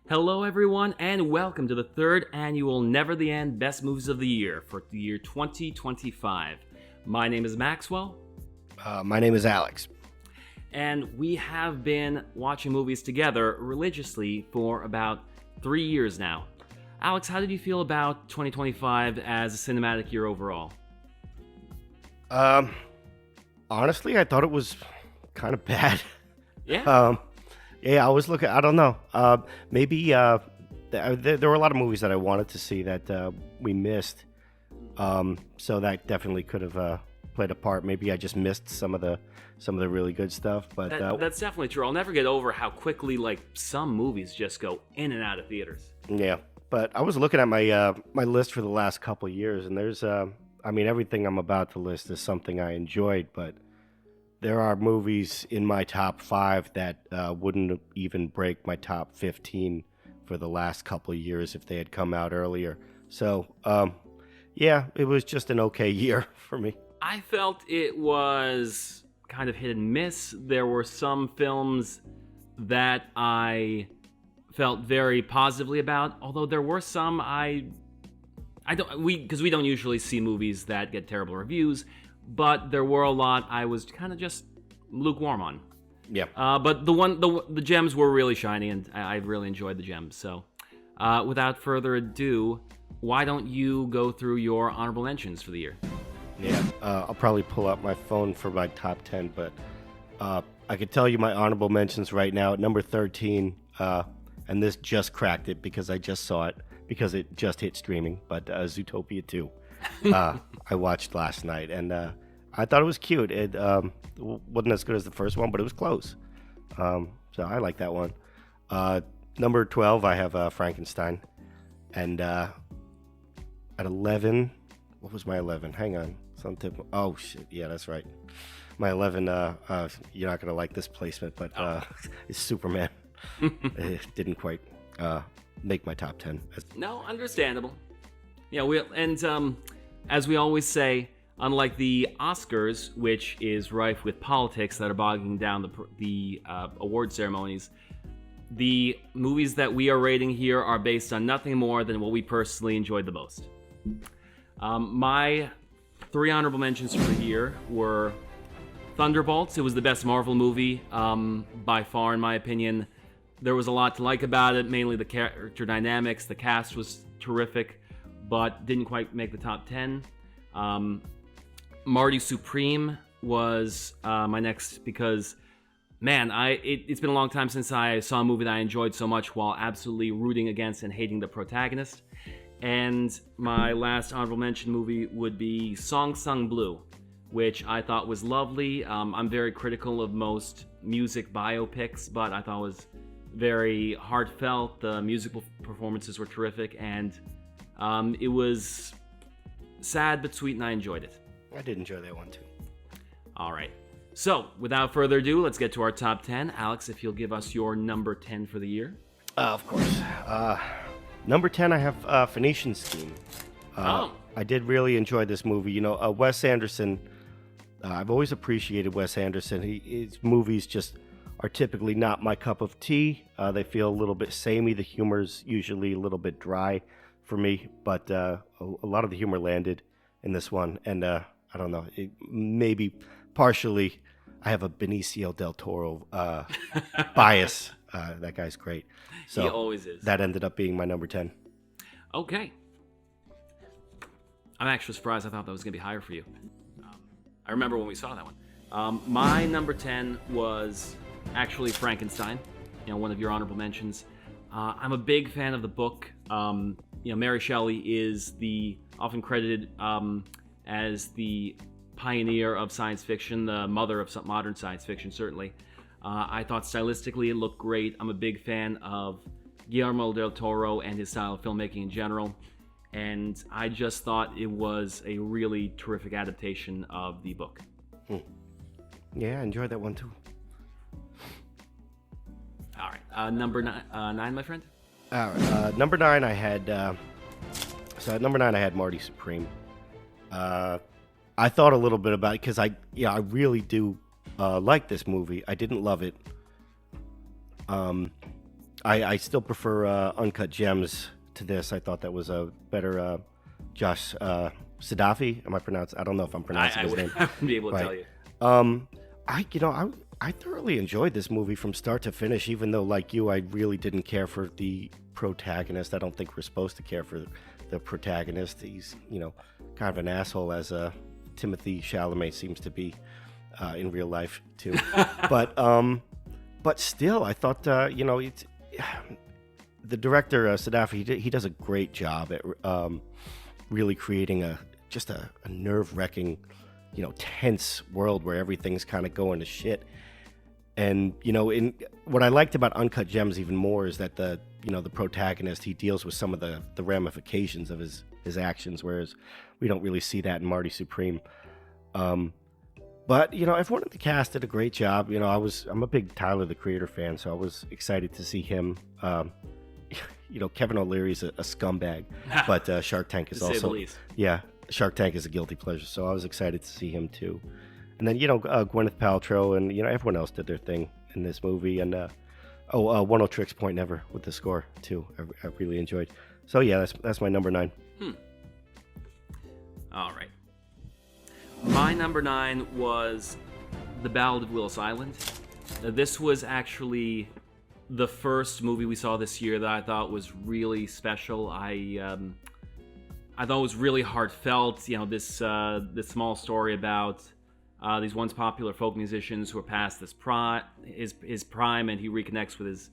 Hello, everyone, and welcome to the third annual Never the End Best Movies of the Year for the year 2025. My name is Maxwell, My name is Alex. and we have been watching movies together religiously for about 3 years now. Alex, how did you feel about 2025 as a cinematic year overall? Um, Honestly, I thought it was kind of bad. Yeah, Um, yeah, I was looking. I don't know. Maybe there were a lot of movies that I wanted to see that we missed. So that definitely could have played a part. Maybe I just missed some of the really good stuff. But that's definitely true. I'll never get over how quickly, some movies just go in and out of theaters. yeah. But I was looking at my list for the last couple of years, and there's I mean, everything I'm about to list is something I enjoyed, but there are movies in my top five that wouldn't even break my top 15 for the last couple of years if they had come out earlier. So, yeah, it was just an okay year for me. I felt it was kind of hit and miss. There were some films that I felt very positively about, although there were some I don't because we don't usually see movies that get terrible reviews, but there were a lot I was kind of just lukewarm on. Yeah. But the gems were really shiny, and I really enjoyed the gems. So, without further ado, why don't you go through your honorable mentions for the year? Yeah, I'll probably pull out my phone for my top 10, but I could tell you my honorable mentions right now at number 13, and this just cracked it because I just saw it, because it just hit streaming, but Zootopia 2. I watched last night, and I thought it was cute. It wasn't as good as the first one, but it was close. So I like that one. Number 12, I have Frankenstein, and at 11, what was my 11? Hang on. Oh, shit. Yeah, that's right. My 11, you're not going to like this placement, but it's Superman. It didn't quite make my top 10. No, understandable. Yeah, as we always say, unlike the Oscars, which is rife with politics that are bogging down the award ceremonies, the movies that we are rating here are based on nothing more than what we personally enjoyed the most. My three honorable mentions for the year were Thunderbolts. It was the best Marvel movie by far, in my opinion. There was a lot to like about it, mainly the character dynamics. The cast was terrific, but didn't quite make the top 10. Marty Supreme was my next because, man, it's been a long time since I saw a movie that I enjoyed so much while absolutely rooting against and hating the protagonist. And my last honorable mention movie would be Song Sung Blue, which I thought was lovely. I'm very critical of most music biopics, but I thought it was very heartfelt. The musical performances were terrific, and it was sad but sweet, and I enjoyed it. I did enjoy that one, too. All right. So, without further ado, let's get to our top 10. Alex, if you'll give us your number 10 for the year. Of course. Number 10, I have Phoenician Scheme. I did really enjoy this movie. You know, Wes Anderson, I've always appreciated Wes Anderson. His movies just are typically not my cup of tea. They feel a little bit samey. The humor's usually a little bit dry for me, but a lot of the humor landed in this one. And I don't know, maybe partially I have a Benicio del Toro bias. That guy's great. So He always is. that ended up being my number 10. Okay. I'm actually surprised. I thought that was going to be higher for you. I remember when we saw that one. My number 10 was actually Frankenstein, one of your honorable mentions. I'm a big fan of the book. Mary Shelley is the often credited as the pioneer of science fiction, the mother of some modern science fiction, certainly. I thought stylistically it looked great. I'm a big fan of Guillermo del Toro and his style of filmmaking in general. And I just thought it was a really terrific adaptation of the book. Yeah, I enjoyed that one too. All right. Number nine, my friend? All right. Number 9, I had. So at number 9, I had Marty Supreme. I thought a little bit about it because I really do like this movie. I didn't love it. I still prefer Uncut Gems to this. I thought that was a better Josh Sadafi. Am I pronouncing? I don't know if I'm pronouncing his name. I wouldn't be able to Right. tell you. I thoroughly enjoyed this movie from start to finish, even though, like you, I really didn't care for the protagonist. I don't think we're supposed to care for the protagonist. He's, kind of an asshole, as Timothy Chalamet seems to be in real life too. but still, I thought, it's the director Sadafi. He does a great job at really creating a nerve-wracking, tense world where everything's kind of going to shit. And in what I liked about Uncut Gems even more is that the protagonist, he deals with some of the ramifications of his actions, whereas we don't really see that in Marty Supreme. But everyone in the cast did a great job. I'm a big Tyler the Creator fan, so I was excited to see him. Kevin O'Leary's a scumbag, but Shark Tank is To say the also least. yeah. Shark Tank is a guilty pleasure, so I was excited to see him too. And then Gwyneth Paltrow and everyone else did their thing in this movie. And One O Tricks Point Never with the score too. I really enjoyed. So yeah, that's my number 9. All right. My number 9 was The Ballad of Willis Island. Now, this was actually the first movie we saw this year that I thought was really special. I thought it was really heartfelt. This small story about these once popular folk musicians who are past his prime, and he reconnects with his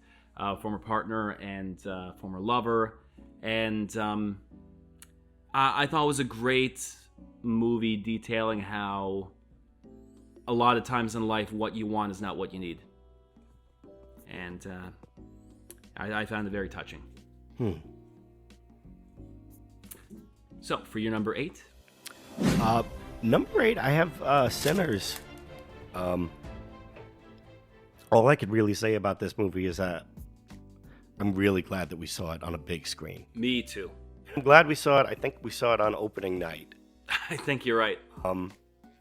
former partner and former lover. And I thought it was a great movie detailing how a lot of times in life what you want is not what you need. And I found it very touching. So, for your number 8? Number 8, I have Sinners. All I could really say about this movie is that I'm really glad that we saw it on a big screen. Me too. I'm glad we saw it. I think we saw it on opening night. I think you're right.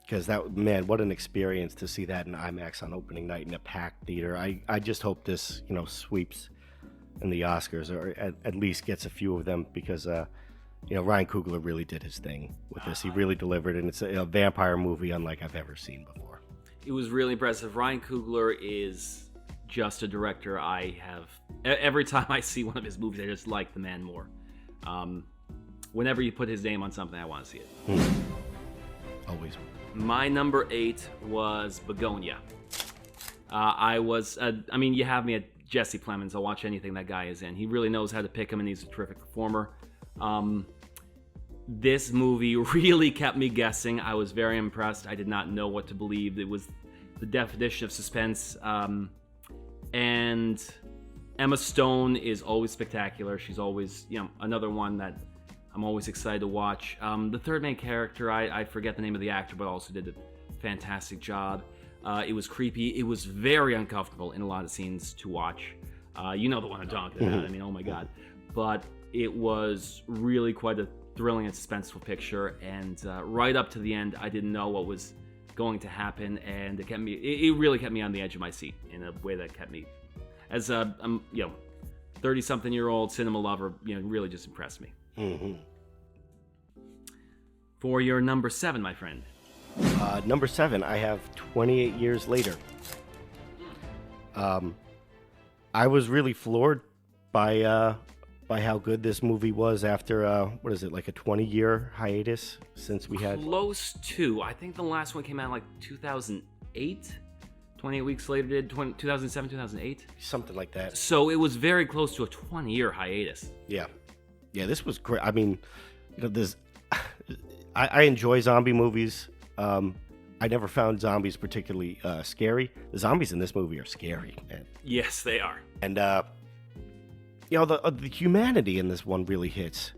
Because what an experience to see that in IMAX on opening night in a packed theater. I just hope this, sweeps in the Oscars, or at least gets a few of them, because Ryan Coogler really did his thing with this. He really delivered, and it's a vampire movie unlike I've ever seen before. It was really impressive. Ryan Coogler is just a director every time I see one of his movies, I just like the man more. Whenever you put his name on something, I want to see it. Always. My number 8 was Begonia. You have me at Jesse Plemons. I'll watch anything that guy is in. He really knows how to pick him, and he's a terrific performer. This movie really kept me guessing. I was very impressed. I did not know what to believe. It was the definition of suspense. And Emma Stone is always spectacular. She's always, another one that I'm always excited to watch. The third main character, I forget the name of the actor, but also did a fantastic job. It was creepy. It was very uncomfortable in a lot of scenes to watch. You know the one I'm talking about. Oh my God. But it was really quite a thrilling and suspenseful picture. And right up to the end, I didn't know what was going to happen. And it really kept me on the edge of my seat in a way that kept me, as a 30-something-year-old cinema lover, really just impressed me. Mm-hmm. For your number 7, my friend. Number 7, I have 28 Years Later. I was really floored by how good this movie was after, like a 20-year hiatus since we had... Close to. I think the last one came out like 2008. 28 weeks later did 2007, 2008. Something like that. So it was very close to a 20-year hiatus. Yeah. Yeah, this was great. I mean, this... I enjoy zombie movies. I never found zombies particularly scary. The zombies in this movie are scary, man. Yes, they are. And the humanity in this one really hits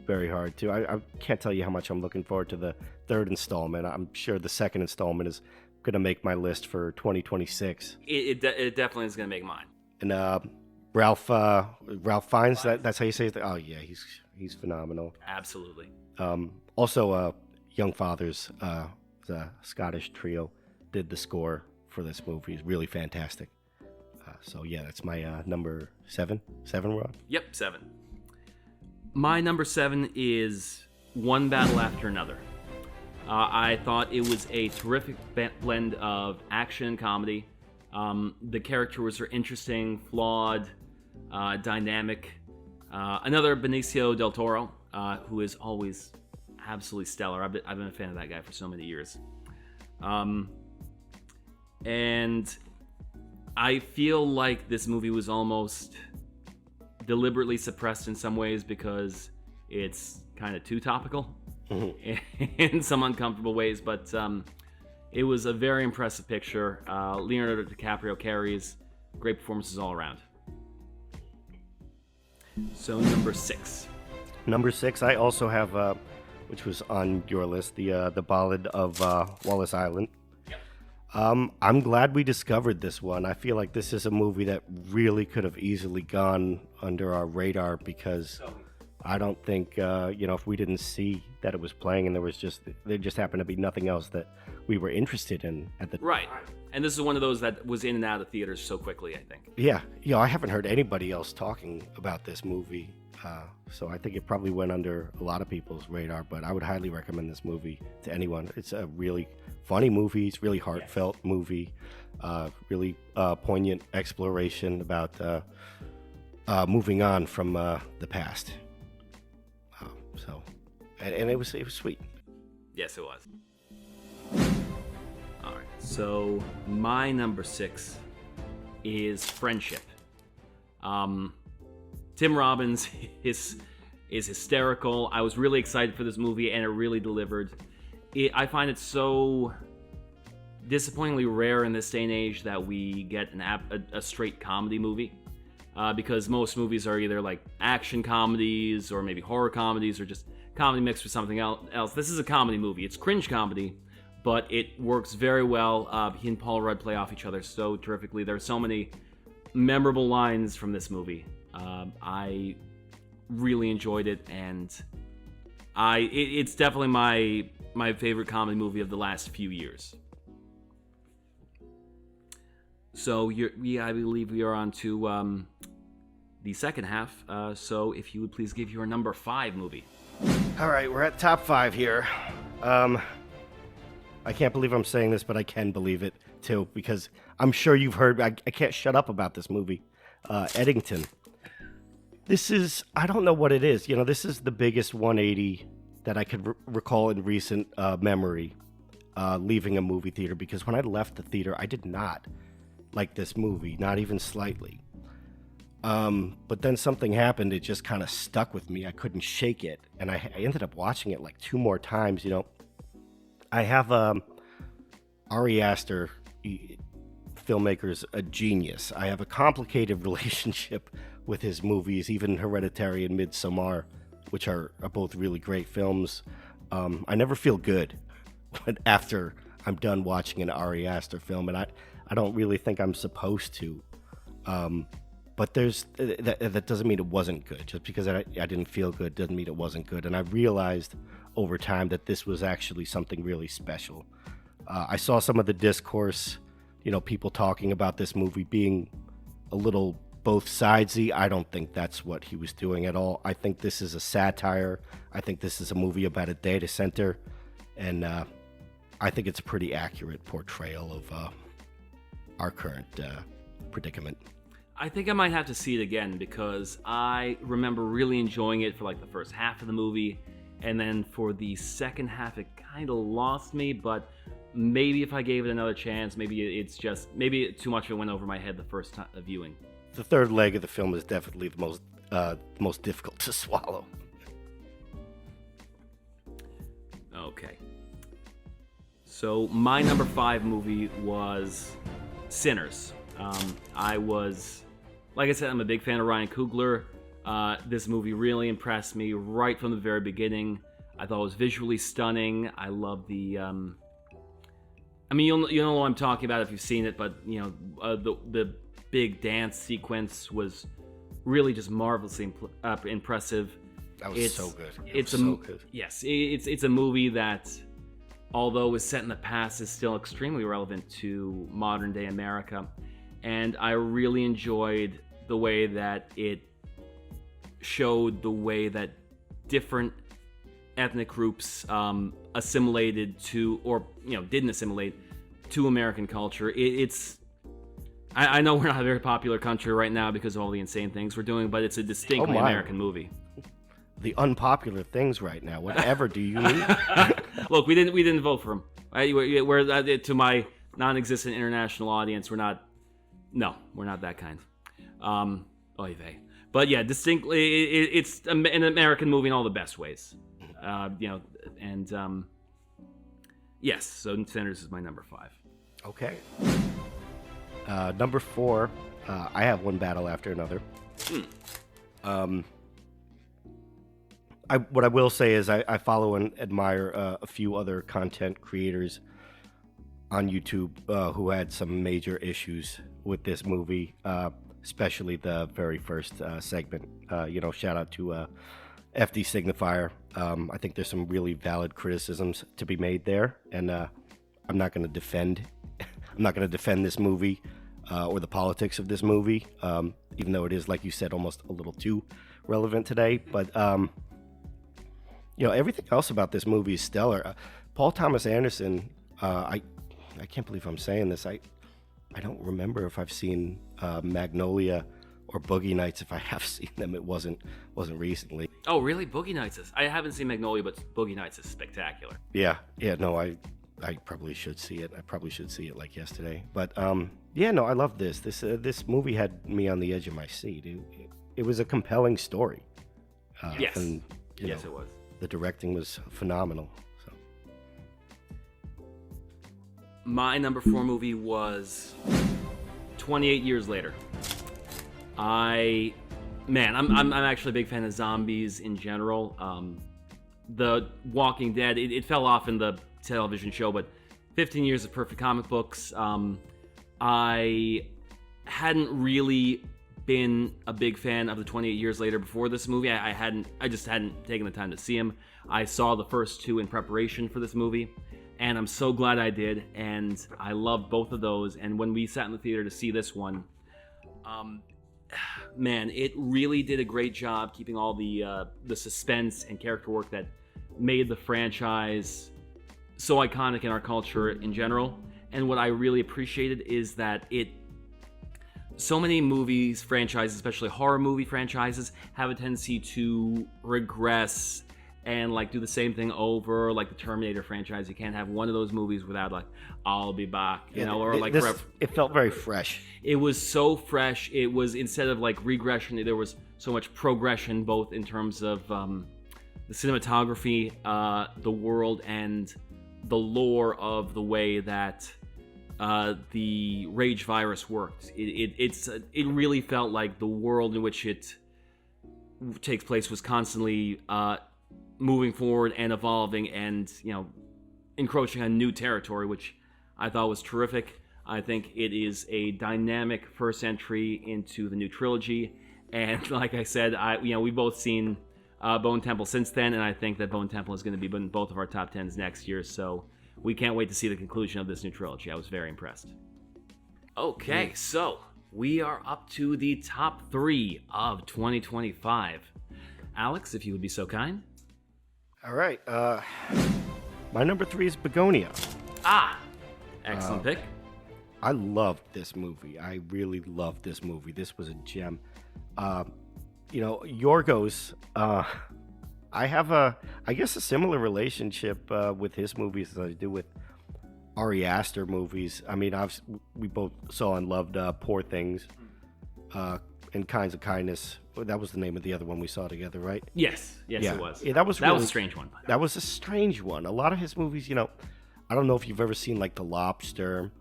very hard too. I can't tell you how much I'm looking forward to the third installment. I'm sure the second installment is going to make my list for 2026. It definitely is going to make mine. And Ralph Fiennes, that's how you say it. Oh yeah, he's phenomenal. Absolutely. Also, Young Fathers, the Scottish trio, did the score for this movie. It's really fantastic. So yeah, that's my number 7. 7, Ron? Yep, 7. My number 7 is One Battle After Another. I thought it was a terrific blend of action and comedy. The characters are interesting, flawed, dynamic. Another Benicio del Toro, who is always absolutely stellar. I've been a fan of that guy for so many years. And I feel like this movie was almost deliberately suppressed in some ways because it's kind of too topical in some uncomfortable ways, but it was a very impressive picture. Leonardo DiCaprio carries, great performances all around. So number 6. Number 6, I also have, which was on your list, the Ballad of Wallace Island. I'm glad we discovered this one. I feel like this is a movie that really could have easily gone under our radar because I don't think, if we didn't see that it was playing and there just happened to be nothing else that we were interested in at the time. Right. And this is one of those that was in and out of theaters so quickly, I think. Yeah. I haven't heard anybody else talking about this movie. So I think it probably went under a lot of people's radar, but I would highly recommend this movie to anyone. It's a really funny movie. It's a really heartfelt movie. Really poignant exploration about moving on from the past. And it was sweet. Yes, it was. All right. So my number 6 is Friendship. Tim Robbins is hysterical. I was really excited for this movie, and it really delivered. I find it so disappointingly rare in this day and age that we get a straight comedy movie, because most movies are either like action comedies or maybe horror comedies or just comedy mixed with something else. This is a comedy movie. It's cringe comedy, but it works very well. He and Paul Rudd play off each other so terrifically. There are so many memorable lines from this movie. I really enjoyed it, and it's definitely my favorite comedy movie of the last few years. So I believe we are on to the second half. So if you would please give your number 5 movie. All right, we're at top 5 here. I can't believe I'm saying this, but I can believe it too, because I'm sure you've heard. I can't shut up about this movie, Eddington. This is, I don't know what it is. This is the biggest 180 that I could recall in recent memory, leaving a movie theater, because when I left the theater, I did not like this movie, not even slightly. But then something happened. It just kind of stuck with me. I couldn't shake it. And I ended up watching it like 2 more times. I have Ari Aster, filmmaker's a genius. I have a complicated relationship with his movies, even Hereditary and Midsommar, which are both really great films. I never feel good after I'm done watching an Ari Aster film, and I don't really think I'm supposed to. But that doesn't mean it wasn't good. Just because I didn't feel good doesn't mean it wasn't good. And I realized over time that this was actually something really special. I saw some of the discourse, people talking about this movie being a little both sidesy. I don't think that's what he was doing at all. I think this is a satire. I think this is a movie about a data center. And I think it's a pretty accurate portrayal of our current predicament. I think I might have to see it again, because I remember really enjoying it for like the first half of the movie, and then for the second half it kind of lost me. But maybe if I gave it another chance, maybe too much of it went over my head the first time viewing. The third leg of the film is definitely the most difficult to swallow. Okay. So my number 5 movie was Sinners. Like I said, I'm a big fan of Ryan Coogler. This movie really impressed me right from the very beginning. I thought it was visually stunning. I love the... you'll know what I'm talking about if you've seen it, but the big dance sequence was really just marvelously impressive. That was so good. Good. Yes, it's a movie that, although is set in the past, is still extremely relevant to modern day America. and I really enjoyed the way that it showed the way that different ethnic groups assimilated to, or didn't assimilate to American culture. I know we're not a very popular country right now because of all the insane things we're doing, but it's a distinctly American movie. The unpopular things right now. Whatever do you mean? Look, we didn't vote for him. Right? We're to my non-existent international audience. We're not that kind. Oy vey. But yeah, distinctly, it's an American movie in all the best ways. Yes. So Sinners is my number 5. Okay. Number 4, I have one battle after another. What I will say is I follow and admire a few other content creators on YouTube who had some major issues with this movie, especially the very first segment. Shout out to FD Signifier. I think there's some really valid criticisms to be made there, and I'm not going to defend. I'm not going to defend this movie or the politics of this movie, even though it is, like you said, almost a little too relevant today. But everything else about this movie is stellar. Paul Thomas Anderson. I can't believe I'm saying this. I don't remember if I've seen Magnolia or Boogie Nights. If I have seen them, it wasn't recently. Oh, really? Boogie Nights I haven't seen Magnolia, but Boogie Nights is spectacular. Yeah. No, I probably should see it. I probably should see it like yesterday. But I love this. This movie had me on the edge of my seat. It was a compelling story. Yes. And, yes, it was. The directing was phenomenal. So. My number 4 movie was 28 Years Later. I'm actually a big fan of zombies in general. The Walking Dead, it fell off in the television show, but 15 years of perfect comic books. I hadn't really been a big fan of the 28 Years Later before this movie. I just hadn't taken the time to see him. I saw the first 2 in preparation for this movie, and I'm so glad I did, and I loved both of those. And when we sat in the theater to see this one, man, it really did a great job keeping all the suspense and character work that made the franchise so iconic in our culture in general. And what I really appreciated is that so many movies, franchises, especially horror movie franchises, have a tendency to regress and do the same thing over, like the Terminator franchise. You can't have one of those movies without I'll be back, it felt very fresh. It was so fresh. It was, instead of regression, there was so much progression, both in terms of the cinematography, the world, and the lore of the way that the rage virus worked. It really felt like the world in which it takes place was constantly moving forward and evolving, and encroaching on new territory, which I thought was terrific. I think it is a dynamic first entry into the new trilogy, and like I said, we've both seen Bone Temple since then, and I think that Bone Temple is going to be in both of our top 10s next year, so we can't wait to see the conclusion of this new trilogy. I was very impressed. Okay, so we are up to the top 3 of 2025. Alex, if you would be so kind. All right. My number 3 is Begonia. Excellent pick. I loved this movie. I really loved this movie. This was a gem. Yorgos, I have a similar relationship with his movies as I do with Ari Aster movies. I mean, we both saw and loved Poor Things and Kinds of Kindness. That was the name of the other one we saw together, right? Yes, it was. Yeah, that was a strange one. That was a strange one. A lot of his movies, I don't know if you've ever seen The Lobster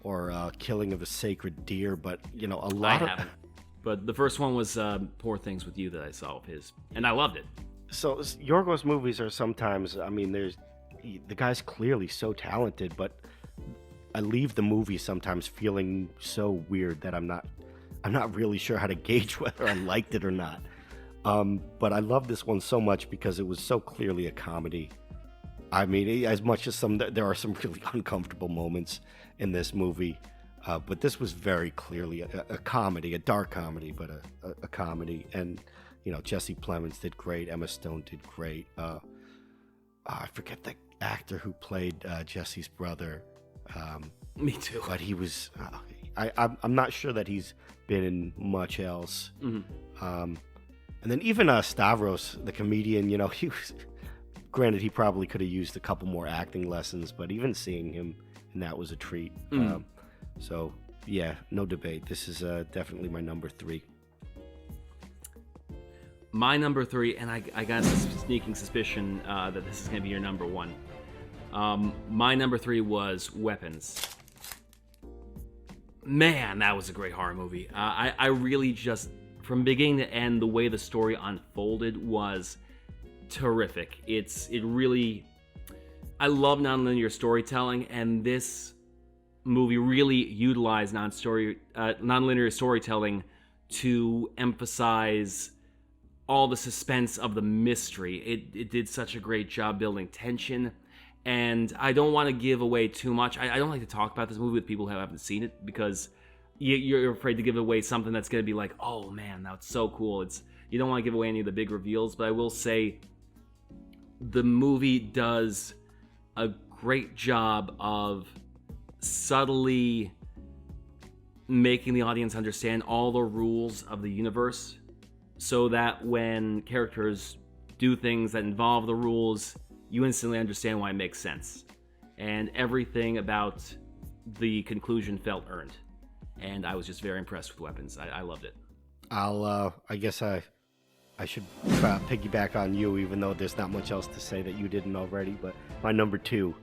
or Killing of a Sacred Deer, but a lot I haven't. But the first one was Poor Things with You that I saw of his, and I loved it. So Yorgos movies are sometimes, the guy's clearly so talented, but I leave the movie sometimes feeling so weird that I'm not really sure how to gauge whether I liked it or not. But I love this one so much because it was so clearly a comedy. I mean, as much as there are some really uncomfortable moments in this movie. But this was very clearly a comedy, a dark comedy, but a comedy. And, Jesse Plemons did great. Emma Stone did great. I forget the actor who played Jesse's brother. Me too. But he was... I'm not sure that he's been in much else. And then even Stavros, the comedian, he was... Granted, he probably could have used a couple more acting lessons, but even seeing him, and that was a treat. So, yeah, no debate. This is definitely my number 3. My number 3, and I got a sneaking suspicion that this is going to be your number 1. My number 3 was Weapons. Man, that was a great horror movie. I really just, from beginning to end, the way the story unfolded was terrific. I love nonlinear storytelling, and this movie really utilized nonlinear storytelling to emphasize all the suspense of the mystery. It did such a great job building tension, and I don't want to give away too much. I don't like to talk about this movie with people who haven't seen it, because you're afraid to give away something that's going to be like, oh man, that's so cool. You don't want to give away any of the big reveals, but I will say the movie does a great job of subtly making the audience understand all the rules of the universe, so that when characters do things that involve the rules, you instantly understand why it makes sense. And everything about the conclusion felt earned. And I was just very impressed with Weapons. I loved it. I guess I should piggyback on you, even though there's not much else to say that you didn't already. But my number 2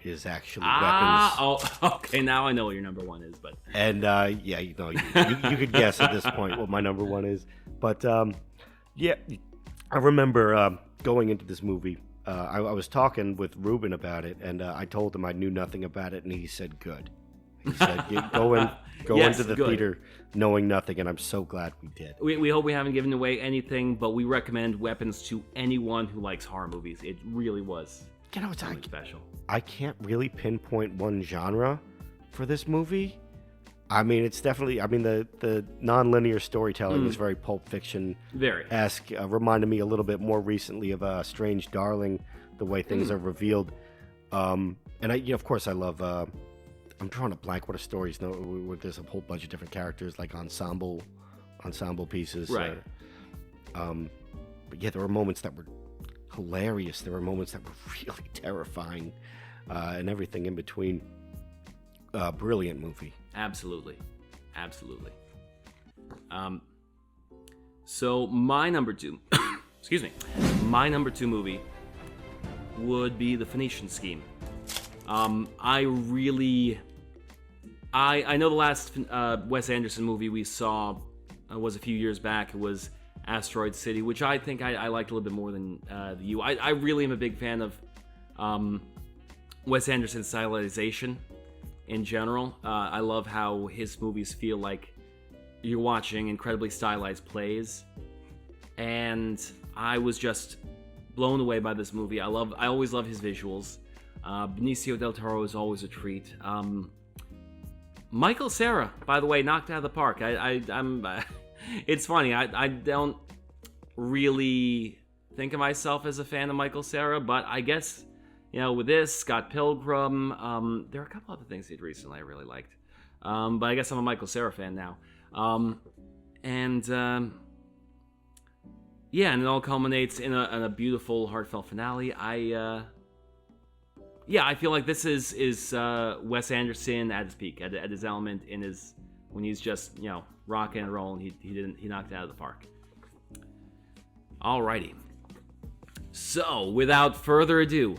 is actually Weapons. Oh, okay. Now I know what your number 1 is. But yeah, you could guess at this point what my number 1 is. But yeah, I remember going into this movie. I was talking with Ruben about it, and I told him I knew nothing about it, and he said, "Good." He said, "Go Yes, into the theater knowing nothing," and I'm so glad we did. We hope we haven't given away anything, but we recommend Weapons to anyone who likes horror movies. It really was something special. I can't really pinpoint one genre for this movie. I mean, it's definitely... the non-linear storytelling is very Pulp Fiction-esque. Reminded me a little bit more recently of Strange Darling, the way things are revealed. And of course, I love... I'm drawing a blank. What a story! Where there's a whole bunch of different characters, like ensemble pieces. Right. But yeah, there were moments that were hilarious. There were moments that were really terrifying, and everything in between. Brilliant movie. Absolutely. So my number 2, excuse me, my number 2 movie would be The Phoenician Scheme. I know the last Wes Anderson movie we saw was a few years back. It was Asteroid City, which I think I liked a little bit more than you. I really am a big fan of Wes Anderson's stylization in general. I love how his movies feel like you're watching incredibly stylized plays, and I was just blown away by this movie. I always love his visuals. Benicio del Toro is always a treat. Michael Cera, by the way, knocked out of the park. I'm it's funny. I don't really think of myself as a fan of Michael Cera, but I guess, with this, Scott Pilgrim, there are a couple other things he did recently I really liked. But I guess I'm a Michael Cera fan now. And it all culminates in a beautiful, heartfelt finale. I feel like this is Wes Anderson at his peak, at his element, when he's just, rocking and rolling. He knocked it out of the park. Alrighty. So, without further ado,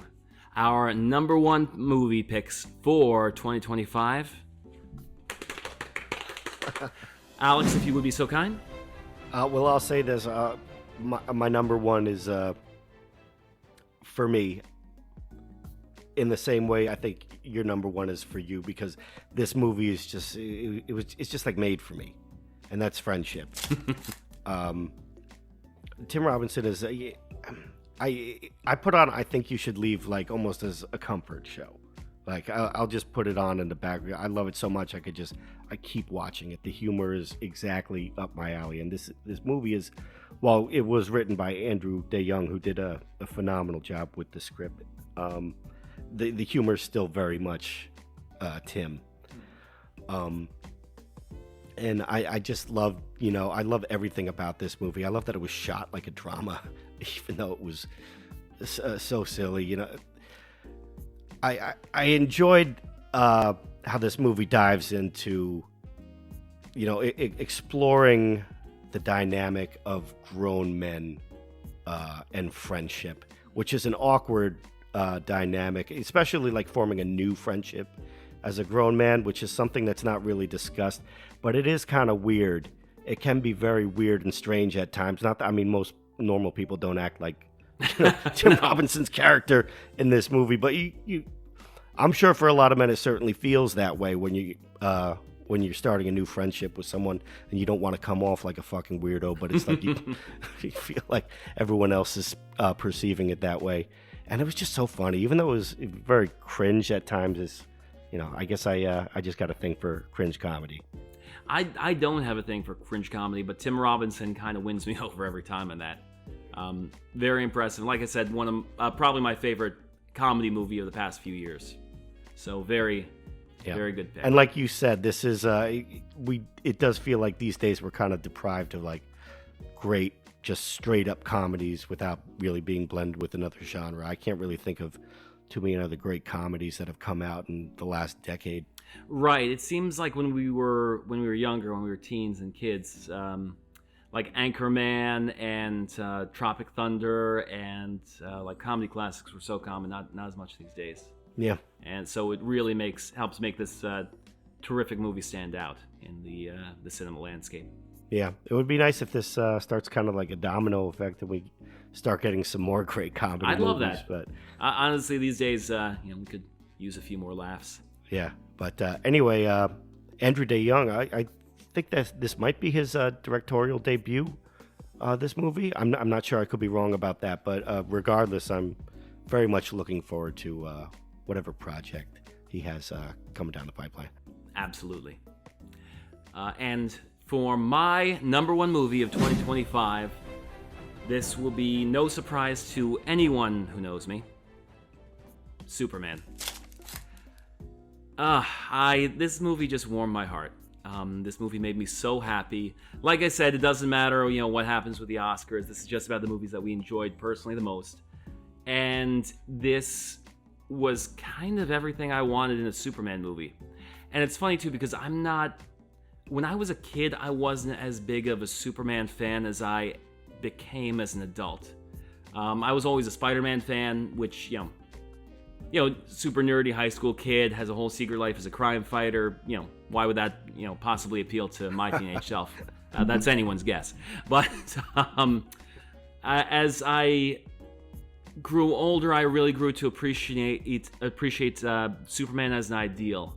our number 1 movie picks for 2025. Alex, if you would be so kind. Well, I'll say this. My number 1 is, for me, in the same way I think your number 1 is for you, because this movie is just... It's just like made for me. And that's Friendship. Tim Robinson is... I put on I Think You Should Leave like almost as a comfort show. Like I'll just put it on in the background. I love it so much I keep watching it. The humor is exactly up my alley, and this movie is, well, it was written by Andrew DeYoung, who did a phenomenal job with the script. The humor is still very much Tim. And I just love, I love everything about this movie. I love that it was shot like a drama, even though it was so silly. I enjoyed how this movie dives into, exploring the dynamic of grown men and friendship, which is an awkward dynamic, especially like forming a new friendship as a grown man, which is something that's not really discussed, but it is kind of weird. It can be very weird and strange at times. Not that, I mean, most normal people don't act like Tim Robinson's character in this movie, but I'm sure for a lot of men it certainly feels that way when you're starting a new friendship with someone and you don't want to come off like a fucking weirdo, but it's like you feel like everyone else is perceiving it that way. And it was just so funny, even though it was very cringe at times. I guess I just got a thing for cringe comedy. I don't have a thing for cringe comedy, but Tim Robinson kind of wins me over every time on that. Very impressive. Like I said, one of probably my favorite comedy movie of the past few years. So very good pick. And like you said, this is it does feel like these days we're kind of deprived of like great, just straight up comedies without really being blended with another genre. I can't really think of too many other great comedies that have come out in the last decade. Right. It seems like when we were younger, when we were teens and kids, like Anchorman and Tropic Thunder and like comedy classics were so common, not as much these days. Yeah. And so it really helps make this terrific movie stand out in the cinema landscape. Yeah, it would be nice if this starts kind of like a domino effect and we start getting some more great comedy I'd movies. love that. But honestly, these days, we could use a few more laughs. Yeah, but anyway, Andrew DeYoung, I think that this might be his directorial debut. This movie, I'm not sure. I could be wrong about that, but regardless, I'm very much looking forward to whatever project he has coming down the pipeline. Absolutely. And for my number one movie of 2025, this will be no surprise to anyone who knows me. Superman. This movie just warmed my heart. This movie made me so happy. Like I said, it doesn't matter, what happens with the Oscars. This is just about the movies that we enjoyed personally the most. And this was kind of everything I wanted in a Superman movie. And it's funny too, because when I was a kid, I wasn't as big of a Superman fan as I became as an adult. I was always a Spider-Man fan, which, super nerdy high school kid, has a whole secret life as a crime fighter. Why would that, possibly appeal to my teenage self? That's anyone's guess. But as I grew older, I really grew to appreciate Superman as an ideal.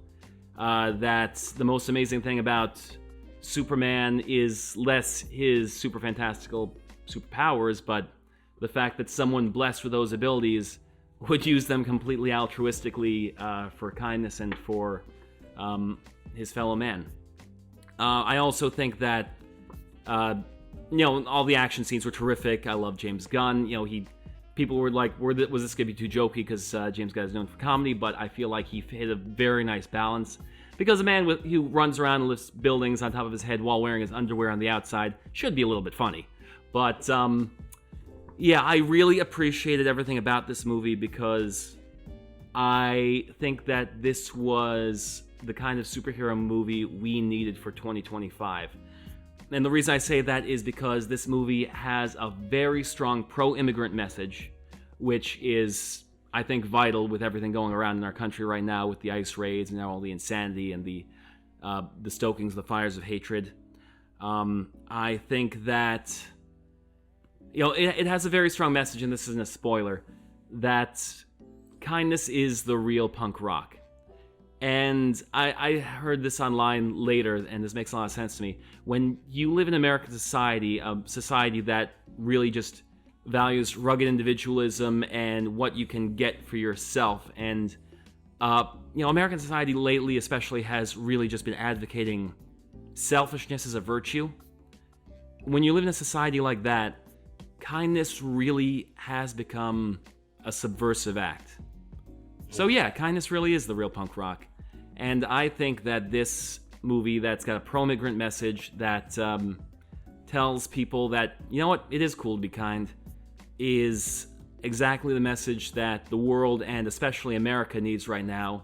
That the most amazing thing about Superman is less his super fantastical superpowers, but the fact that someone blessed with those abilities would use them completely altruistically for kindness and for his fellow man. I also think that all the action scenes were terrific. I love James Gunn. People were like, was this going to be too jokey because James Gunn is known for comedy, but I feel like he hit a very nice balance. Because a man who runs around and lifts buildings on top of his head while wearing his underwear on the outside should be a little bit funny. But, I really appreciated everything about this movie because I think that this was the kind of superhero movie we needed for 2025. And the reason I say that is because this movie has a very strong pro-immigrant message, which is, I think, vital with everything going around in our country right now with the ICE raids and all the insanity and the stokings of the fires of hatred. I think that, it has a very strong message, and this isn't a spoiler, that kindness is the real punk rock. And I heard this online later, and this makes a lot of sense to me. When you live in American society, a society that really just values rugged individualism and what you can get for yourself, and American society lately especially has really just been advocating selfishness as a virtue. When you live in a society like that, kindness really has become a subversive act. So yeah, kindness really is the real punk rock. And I think that this movie that's got a pro-immigrant message that tells people that, you know what, it is cool to be kind, is exactly the message that the world and especially America needs right now.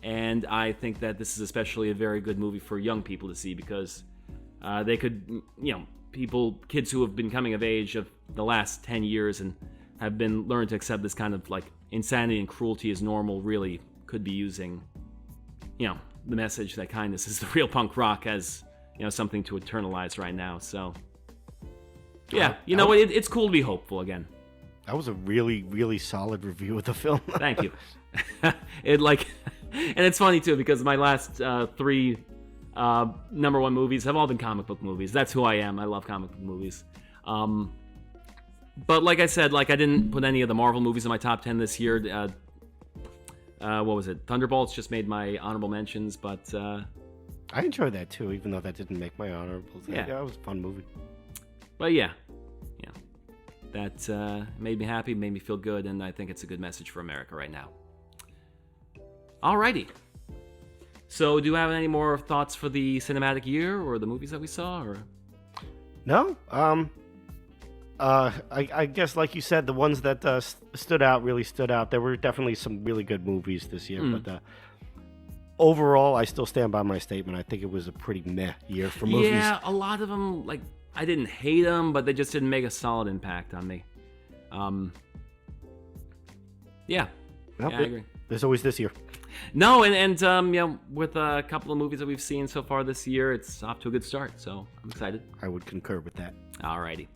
And I think that this is especially a very good movie for young people to see because they could, kids who have been coming of age of the last 10 years and have been learned to accept this kind of like insanity and cruelty as normal really could be using, the message that kindness is the real punk rock as, something to eternalize right now. So, yeah, it's cool to be hopeful again. That was a really, really solid review of the film. Thank you. And it's funny too because my last three number one movies have all been comic book movies. That's who I am. I love comic book movies. But like I said, I didn't put any of the Marvel movies in my top 10 this year. What was it? Thunderbolts just made my honorable mentions, but I enjoyed that too, even though that didn't make my honorables. Yeah, it was a fun movie. But yeah, that made me happy, made me feel good, and I think it's a good message for America right now. Alrighty. So, do you have any more thoughts for the cinematic year or the movies that we saw? Or no. I guess, like you said, the ones that really stood out. There were definitely some really good movies this year, but overall, I still stand by my statement. I think it was a pretty meh year for movies. Yeah, a lot of them, I didn't hate them, but they just didn't make a solid impact on me. Yeah, I agree. There's always this year. No, and with a couple of movies that we've seen so far this year, it's off to a good start, so I'm excited. I would concur with that. Alrighty.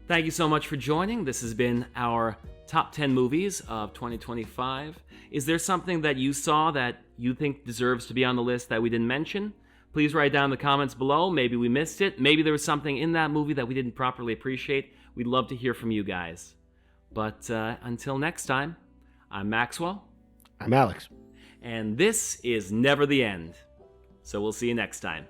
Thank you so much for joining. This has been our top 10 movies of 2025. Is there something that you saw that you think deserves to be on the list that we didn't mention? Please write down in the comments below. Maybe we missed it. Maybe there was something in that movie that we didn't properly appreciate. We'd love to hear from you guys. But until next time, I'm Maxwell. I'm Alex. And this is Never the End. So we'll see you next time.